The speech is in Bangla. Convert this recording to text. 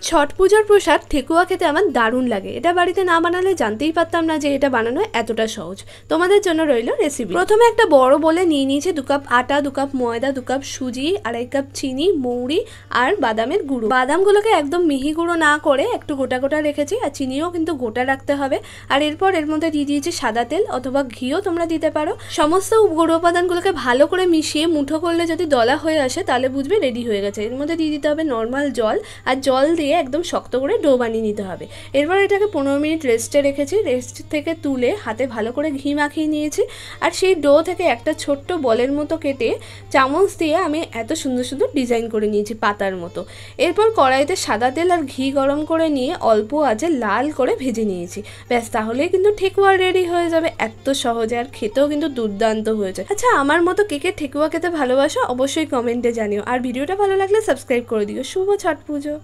ছট পূজার প্রসাদ ঠেকুয়া খেতে আমার দারুণ লাগে। এটা বাড়িতে না বানালে জানতেই পারতাম না যে এটা বানানো এতটা সহজ। তোমাদের জন্য রইল রেসিপি। প্রথমে একটা বড় বলে নিয়ে নিয়েছি 2 কাপ আটা, 2 কাপ ময়দা, 2 কাপ সুজি, 2.5 কাপ চিনি, মৌরি আর বাদামের গুঁড়ো। বাদামগুলোকে একদম মিহি গুঁড়ো না করে একটু গোটা গোটা রেখেছি, আর চিনিও কিন্তু গোটা রাখতে হবে। আর এরপর এর মধ্যে দিয়ে দিয়েছি সাদা তেল অথবা ঘিও তোমরা দিতে পারো। সমস্ত গুঁড়ো উপাদানগুলোকে ভালো করে মিশিয়ে মুঠো করলে যদি দলা হয়ে আসে তাহলে বুঝবে রেডি হয়ে গেছে। এর মধ্যে দিয়ে দিতে হবে নর্মাল জল, আর জল দিয়ে একদম শক্ত করে ডো বানিয়ে নিতে হবে। এরপর এটাকে 15 মিনিট রেস্টে রেখেছি। রেস্ট থেকে তুলে হাতে ভালো করে ঘি মাখিয়ে নিয়েছি, আর সেই ডো থেকে একটা ছোট্ট বলের মতো কেটে চামচ দিয়ে আমি এত সুন্দর সুন্দর ডিজাইন করে নিয়েছি পাতার মতো। এরপর কড়াইতে সাদা তেল আর ঘি গরম করে নিয়ে অল্প আঁচে লাল করে ভেজে নিয়েছি। ব্যাস, তাহলেই কিন্তু ঠেকুয়া রেডি হয়ে যাবে। এত সহজে, আর খেতেও কিন্তু দুর্দান্ত হয়ে যায়। আচ্ছা, আমার মতো কে কে ঠেকুয়া খেতে ভালোবাসো অবশ্যই কমেন্টে জানিও, আর ভিডিওটা ভালো লাগলে সাবস্ক্রাইব করে দিও। শুভ ছট পুজো।